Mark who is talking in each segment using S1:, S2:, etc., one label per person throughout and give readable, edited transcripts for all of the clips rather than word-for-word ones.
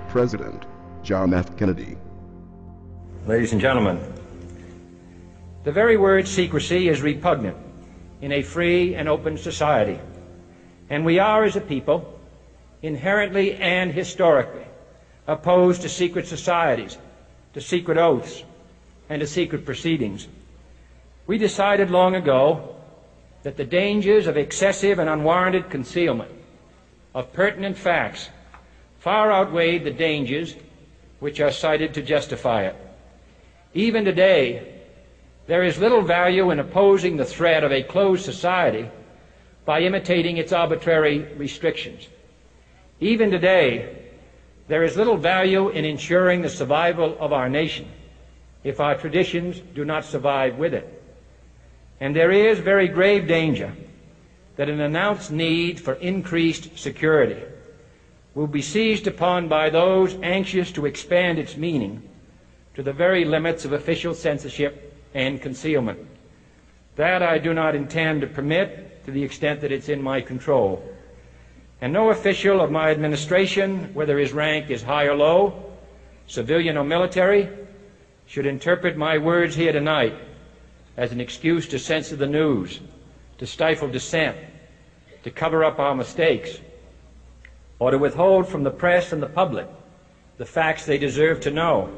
S1: President John F. Kennedy.
S2: Ladies and gentlemen, the very word secrecy is repugnant in a free and open society, and we are, as a people, inherently and historically opposed to secret societies, to secret oaths, and to secret proceedings. We decided long ago that the dangers of excessive and unwarranted concealment of pertinent facts far outweighed the dangers which are cited to justify it. Even today, there is little value in opposing the threat of a closed society by imitating its arbitrary restrictions. Even today, there is little value in ensuring the survival of our nation if our traditions do not survive with it. And there is very grave danger that an announced need for increased security will be seized upon by those anxious to expand its meaning to the very limits of official censorship and concealment. That I do not intend to permit to the extent that it's in my control. And no official of my administration, whether his rank is high or low, civilian or military, should interpret my words here tonight as an excuse to censor the news, to stifle dissent, to cover up our mistakes, or to withhold from the press and the public the facts they deserve to know.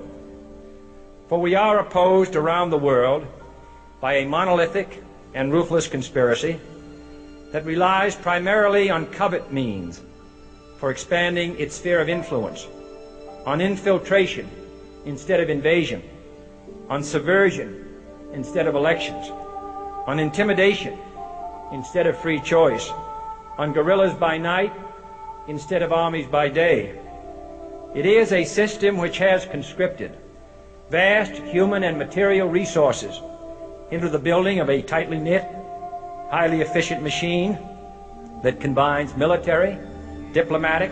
S2: For we are opposed around the world by a monolithic and ruthless conspiracy that relies primarily on covert means for expanding its sphere of influence, on infiltration instead of invasion, on subversion instead of elections, on intimidation instead of free choice, on guerrillas by night instead of armies by day. It is a system which has conscripted vast human and material resources into the building of a tightly knit, highly efficient machine that combines military, diplomatic,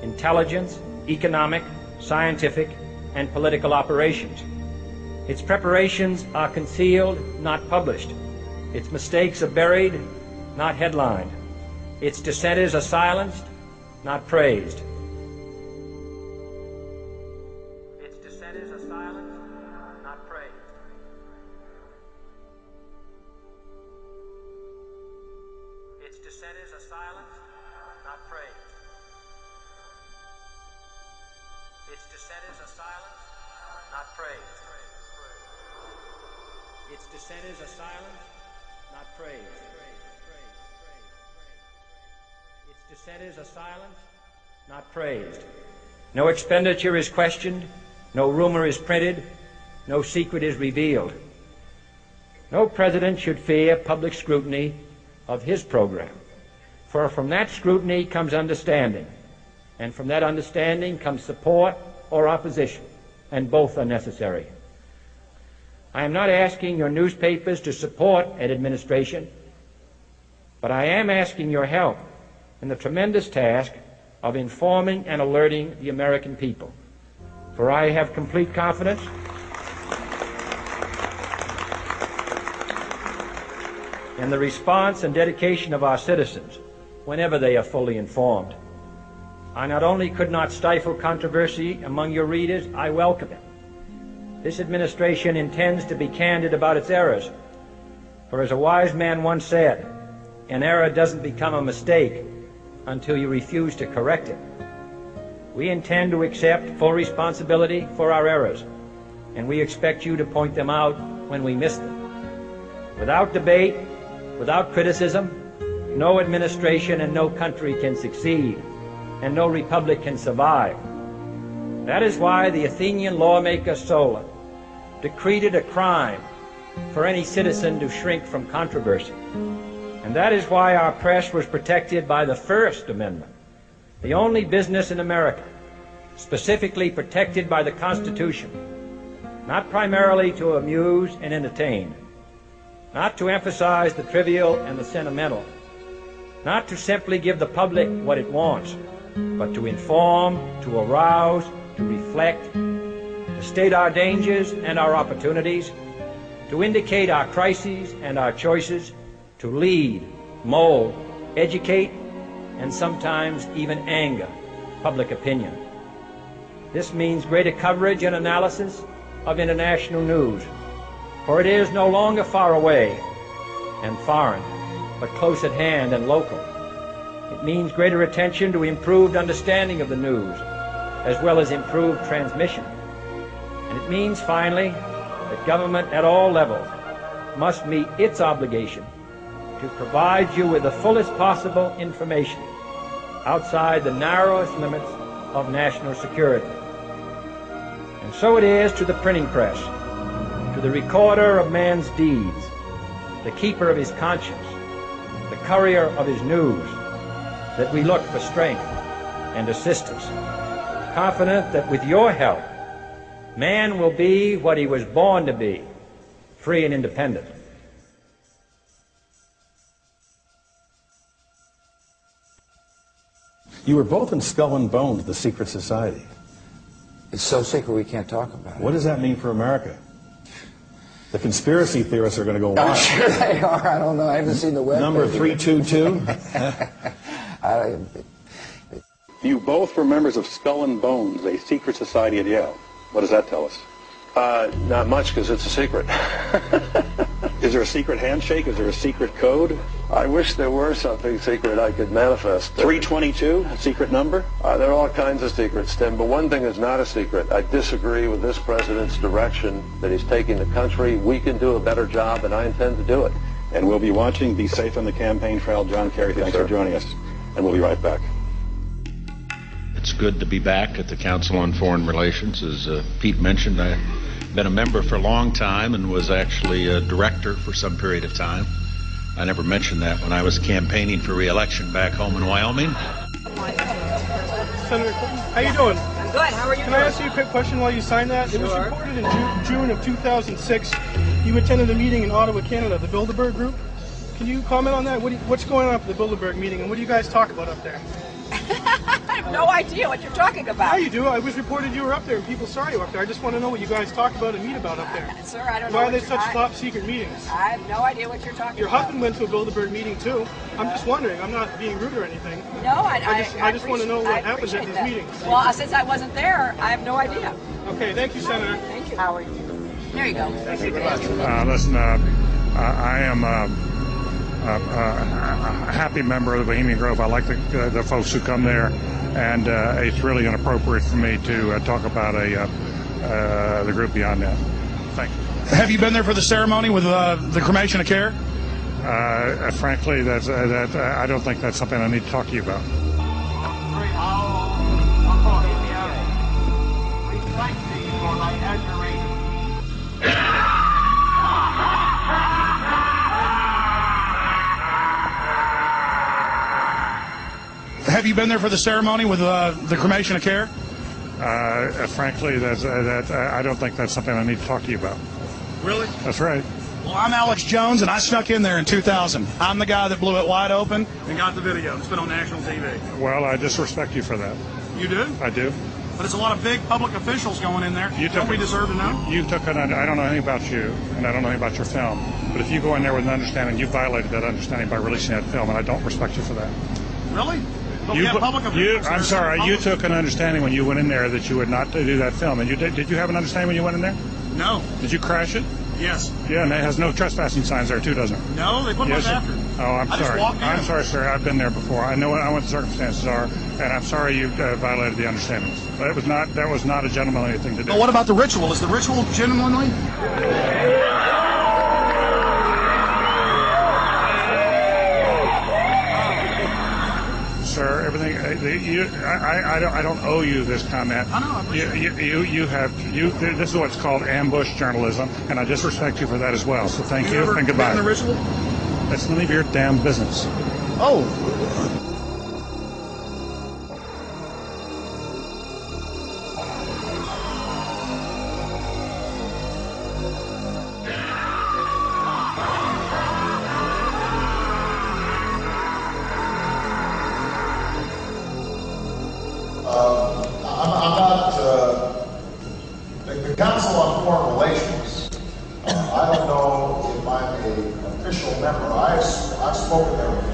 S2: intelligence, economic, scientific, and political operations. Its preparations are concealed, not published. Its mistakes are buried, not headlined. Its dissenters are silenced, not praised. Its dissenters are silenced, not praised. Its dissenters are silenced, not praised. Its dissenters are silenced, not praised. Its dissenters are silenced, not praised. Its dissenters are silenced, not praised. No expenditure is questioned, no rumor is printed, no secret is revealed. No president should fear public scrutiny of his program, for from that scrutiny comes understanding, and from that understanding comes support or opposition, and both are necessary. I am not asking your newspapers to support an administration, but I am asking your help in the tremendous task of informing and alerting the American people. For I have complete confidence in the response and dedication of our citizens whenever they are fully informed. I not only could not stifle controversy among your readers, I welcome it. This administration intends to be candid about its errors, for as a wise man once said, an error doesn't become a mistake until you refuse to correct it. We intend to accept full responsibility for our errors, and we expect you to point them out when we miss them. Without debate, without criticism, no administration and no country can succeed, and no republic can survive. That is why the Athenian lawmaker Solon decreed it a crime for any citizen to shrink from controversy. And that is why our press was protected by the First Amendment, the only business in America specifically protected by the Constitution, not primarily to amuse and entertain, not to emphasize the trivial and the sentimental, not to simply give the public what it wants, but to inform, to arouse, to reflect, to state our dangers and our opportunities, to indicate our crises and our choices, to lead, mold, educate, and sometimes even anger public opinion. This means greater coverage and analysis of international news, for it is no longer far away and foreign, but close at hand and local. It means greater attention to improved understanding of the news, as well as improved transmission. And it means, finally, that government at all levels must meet its obligation to provide you with the fullest possible information outside the narrowest limits of national security. And so it is to the printing press, to the recorder of man's deeds, the keeper of his conscience, the courier of his news, that we look for strength and assistance, confident that with your help, man will be what he was born to be, free and independent.
S3: You were both in Skull and Bones, the secret society.
S4: It's so secret we can't talk about it.
S3: What does that mean for America? The conspiracy theorists are going to go wild.
S4: I'm sure they are. I don't know. I haven't seen the web.
S3: Number 322?
S5: You both were members of Skull and Bones, a secret society at Yale. What does that tell us?
S6: Not much, because it's a secret.
S5: Is there a secret handshake? Is there a secret code?
S6: I wish there were something secret I could manifest.
S5: 322, a secret number?
S6: There are all kinds of secrets, Tim, but one thing is not a secret. I disagree with this president's direction that he's taking the country. We can do a better job, and I intend to do it.
S5: And we'll be watching. Be safe on the campaign trail. John Kerry, thanks for joining us. And we'll be right back.
S7: It's good to be back at the Council on Foreign Relations. As Pete mentioned, I've been a member for a long time and was actually a director for some period of time. I never mentioned that when I was campaigning for re-election back home in Wyoming.
S8: Senator Clinton, how you doing?
S9: I'm good. How are you
S8: Can
S9: doing?
S8: I ask you a quick question while you sign that?
S9: Sure.
S8: It was reported in June of 2006. You attended a meeting in Ottawa, Canada, the Bilderberg Group. Can you comment on that? What's going on at the Bilderberg meeting, and what do you guys talk about up there?
S9: I have no idea what you're talking about.
S8: Yeah, you do. I was reported you were up there, and people saw you up there. I just want to know what you guys talk about and meet about up there.
S9: Sir, I don't know.
S8: Why are they such top secret meetings?
S9: I have no idea what you're talking
S8: Your
S9: about.
S8: husband went to a Bilderberg meeting too. I'm just wondering. I'm not being rude or anything.
S9: No, I
S8: just want to know what happens at these meetings.
S9: Well, since I wasn't there, I have no idea.
S8: Okay, thank you, Senator.
S9: Thank you. How are you? There you go.
S8: Thank you very much.
S10: Listen, I am a happy member of the Bohemian Grove. I like the folks who come there, and it's really inappropriate for me to talk about the group beyond that. Thank you.
S11: Have you been there for the ceremony with the cremation of care?
S10: Frankly, I don't think that's something I need to talk to you about.
S11: Have you been there for the ceremony with the cremation of care?
S10: Frankly, I don't think that's something I need to talk to you about.
S11: Really?
S10: That's right.
S11: Well, I'm Alex Jones, and I snuck in there in 2000. I'm the guy that blew it wide open and got the video. It's been on national TV.
S10: Well, I disrespect you for that.
S11: You do?
S10: I do.
S11: But it's a lot of big public officials going in there. Don't we deserve to know?
S10: I don't know anything about you, and I don't know anything about your film. But if you go in there with an understanding, you violated that understanding by releasing that film, and I don't respect you for that.
S11: Really? But we have public officials.
S10: I'm sorry. You took an understanding when you went in there that you would not do that film, and you did. Did you have an understanding when you went in there?
S11: No.
S10: Did you crash it?
S11: Yes.
S10: Yeah, and it has no trespassing signs there too, doesn't it?
S11: No, they put them up after.
S10: Oh, I'm sorry. I'm sorry, sir. I've been there before. I know what the circumstances are, and I'm sorry you violated the understandings. That was not a gentlemanly thing to do.
S11: But what about the ritual? Is the ritual genuinely?
S10: Sir, everything. I don't owe you this comment.
S11: I know.
S10: This is what's called ambush journalism, and I disrespect you for that as well. So thank you and goodbye.
S11: The ritual?
S10: That's none of your damn business.
S11: Oh.
S12: The Council on Foreign Relations, I don't know if I'm an official member. I've spoken there before.